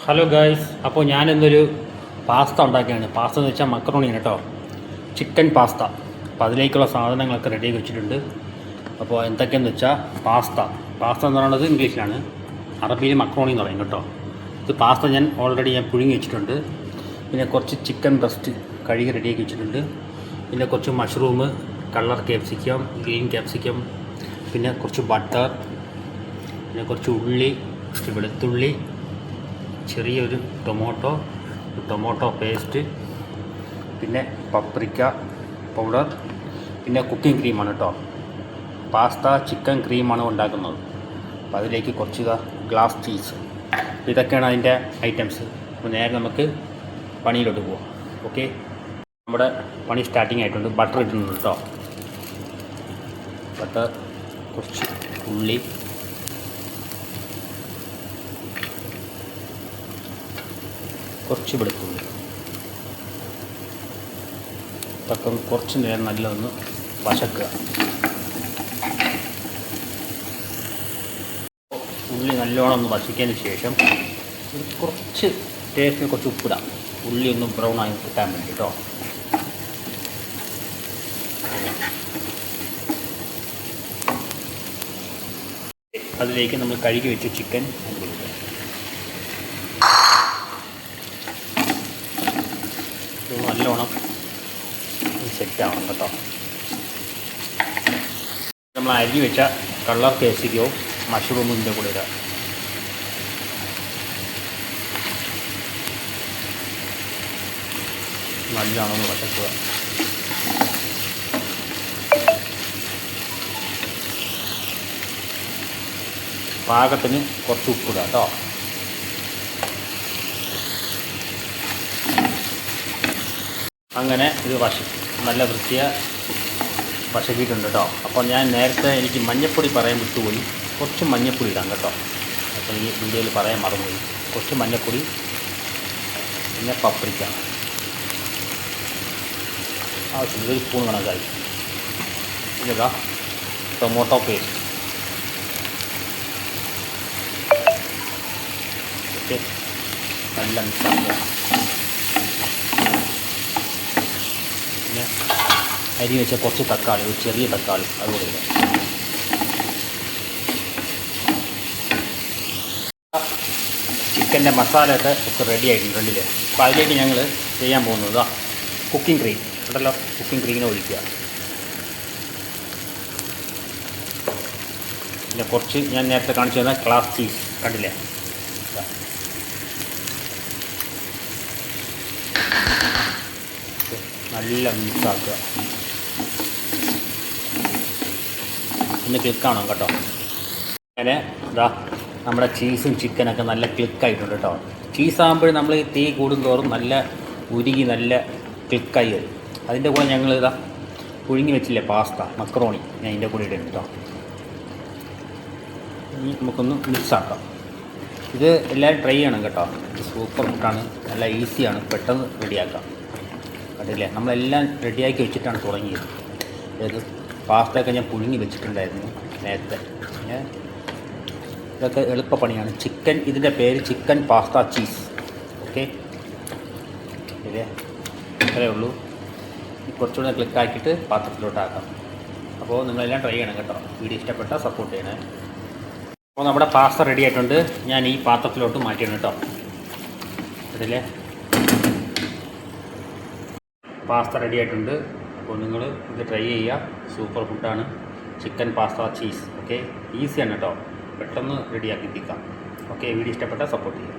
Hello guys, അപ്പോൾ ഞാനിന്നൊരു pasta ഉണ്ടാക്കിയാണ്. Pasta എന്ന് വെച്ചാൽ മക്രോണിയാണ് കേട്ടോ, ചിക്കൻ പാസ്ത. അപ്പോൾ അതിലേക്കുള്ള സാധനങ്ങളൊക്കെ റെഡിയാക്കി വെച്ചിട്ടുണ്ട്. അപ്പോൾ എന്തൊക്കെയെന്ന് വെച്ചാൽ പാസ്ത എന്ന് പറയുന്നത് ഇംഗ്ലീഷിലാണ്, അറബിയിൽ മക്രോണി എന്ന് പറയും കേട്ടോ. ഇത് പാസ്ത ഞാൻ പുഴുങ്ങി വെച്ചിട്ടുണ്ട്. പിന്നെ കുറച്ച് ചിക്കൻ ബ്രസ്റ്റ് കഴുകി റെഡിയാക്കി വെച്ചിട്ടുണ്ട്. പിന്നെ കുറച്ച് mushroom, colour capsicum, green capsicum, പിന്നെ കുറച്ച് ബട്ടർ, പിന്നെ കുറച്ച് ഉള്ളി, കുറച്ച് വെളുത്തുള്ളി, ചെറിയൊരു ടൊമാറ്റോ പേസ്റ്റ്, പിന്നെ പപ്രിക്ക പൗഡർ, പിന്നെ കുക്കിംഗ് ക്രീമാണ് കേട്ടോ. പാസ്ത ചിക്കൻ ക്രീമാണ് ഉണ്ടാക്കുന്നത്. അപ്പോൾ അതിലേക്ക് കുറച്ച് ഗ്ലാസ് ചീസ്. ഇതൊക്കെയാണ് അതിൻ്റെ ഐറ്റംസ്. അപ്പോൾ നേരെ നമുക്ക് പണിയിലോട്ട് പോവാം. ഓക്കെ, നമ്മുടെ പണി സ്റ്റാർട്ടിങ് ആയിട്ടുണ്ട്. ബട്ടർ ഇടുന്നുണ്ട് കേട്ടോ. ബട്ടർ, കുറച്ച് ഉള്ളി, കുറച്ച് വെളുത്തുള്ളി, ഇതൊക്കെ കുറച്ച് നേരം നല്ലതൊന്ന് വശക്കുക. ഉള്ളി നല്ലോണം ഒന്ന് വശിച്ചതിന് ശേഷം കുറച്ച് ടേസ്റ്റിന് കുറച്ച് ഉപ്പിടാം, ഉള്ളി ഒന്ന് ബ്രൗൺ ആയി കിട്ടാൻ വേണ്ടി കേട്ടോ. അതിലേക്ക് നമ്മൾ കഴുകി വെച്ച ചിക്കൻ നല്ലോണം സെറ്റാവണം കേട്ടോ. നമ്മൾ അരി വെച്ച കളർ ക്യാപ്സിക്കവും മഷ്റൂമും ഇതിൻ്റെ കൂടെ ഇടാം. നല്ലോണം ഒന്ന് വശക്കുക. പാകത്തിന് കുറച്ച് ഉപ്പിടുക കേട്ടോ. അങ്ങനെ ഇത് നല്ല വശക്കിയിട്ടുണ്ട് കേട്ടോ. അപ്പോൾ ഞാൻ നേരത്തെ എനിക്ക് മഞ്ഞൾപ്പൊടി പറയാൻ വിട്ടുപോയി. കുറച്ച് മഞ്ഞൾപ്പൊടി ഇടാം കേട്ടോ. അപ്പോൾ ഈ വീഡിയോയിൽ പറയാൻ മറന്നുപോയി. കുറച്ച് മഞ്ഞൾപ്പൊടി, പിന്നെ പപ്രിക്ക ആവശ്യമില്ല, ഒരു സ്പൂൺ കണക്കായി. പിന്നെ ടൊമാറ്റോ പേസ്റ്റ്. ഓക്കെ, നല്ല മിക്സാക്കുക. പിന്നെ അരി വെച്ച കുറച്ച് തക്കാളി, ഒരു ചെറിയ തക്കാളി അതുകൂടെ ഇടാം. ചിക്കൻ്റെ മസാലയൊക്കെ റെഡി ആയിട്ടുണ്ട് രണ്ടില്. അപ്പോൾ അതിലേക്ക് ഞങ്ങൾ ചെയ്യാൻ പോകുന്നത് കുക്കിംഗ് ക്രീം ഉണ്ടല്ലോ, കുക്കിംഗ് ക്രീമിനെ ഒഴിക്കുക. പിന്നെ കുറച്ച് ഞാൻ നേരത്തെ കാണിച്ചു തന്ന ഗ്ലാസ് ചീസ് കണ്ടില്ലേ, നല്ല മിക്സാക്കുക. ഒന്ന് ക്ലിക്കാണോ കേട്ടോ. അങ്ങനെ നമ്മുടെ ചീസും ചിക്കനൊക്കെ നല്ല ക്ലിക്കായിട്ടുണ്ട് കേട്ടോ. ചീസാകുമ്പോൾ നമ്മൾ തീ കൂടുന്തോറും നല്ല ഉരുകി നല്ല ക്ലിക്കായി വരും. അതിൻ്റെ കൂടെ ഞങ്ങൾ പുഴുങ്ങി വെച്ചില്ലേ പാസ്ത മക്രോണി, ഞാൻ ഇതിൻ്റെ കൂടെ ഇടുന്നു കേട്ടോ. ഇനി നമുക്കൊന്ന് മിക്സാക്കാം. ഇത് എല്ലാവരും ട്രൈ ചെയ്യണം കേട്ടോ. ഇത് സൂപ്പർ ഫുഡാണ്, നല്ല ഈസിയാണ്, പെട്ടെന്ന് റെഡിയാക്കാം. കണ്ടില്ലേ, നമ്മളെല്ലാം റെഡിയാക്കി വെച്ചിട്ടാണ് തുടങ്ങിയത്. അതായത് പാസ്തയൊക്കെ ഞാൻ പുഴുങ്ങി വെച്ചിട്ടുണ്ടായിരുന്നു നേരത്തെ. ഇതൊക്കെ എളുപ്പപ്പണിയാണ്. ചിക്കൻ, ഇതിൻ്റെ പേര് ചിക്കൻ പാസ്ത ചീസ്. ഓക്കെ, ഇതേ ഇത്രയേ ഉള്ളൂ. കുറച്ചുകൂടെ ക്ലിക്കാക്കിയിട്ട് പാത്രത്തിലോട്ടാക്കാം. അപ്പോൾ നിങ്ങളെല്ലാം ട്രൈ ചെയ്യണം കേട്ടോ. വീഡിയോ ഇഷ്ടപ്പെട്ടാൽ സപ്പോർട്ട് ചെയ്യണേ. അപ്പോൾ നമ്മുടെ പാസ്ത റെഡി ആയിട്ടുണ്ട്. ഞാൻ ഈ പാത്രത്തിലോട്ട് മാറ്റിയാണ് കേട്ടോ. ഇതിലെ പാസ്ത റെഡി ആയിട്ടുണ്ട്. അപ്പോൾ നിങ്ങൾ ഇത് ട്രൈ ചെയ്യുക. സൂപ്പർ ഫുഡാണ്, ചിക്കൻ പാസ്ത ചീസ്. ഓക്കെ, ഈസിയാണ് കേട്ടോ, പെട്ടെന്ന് റെഡിയാക്കി എത്തിക്കാം. ഓക്കെ, വീഡിയോ ഇഷ്ടപ്പെട്ടാൽ സപ്പോർട്ട് ചെയ്യുക.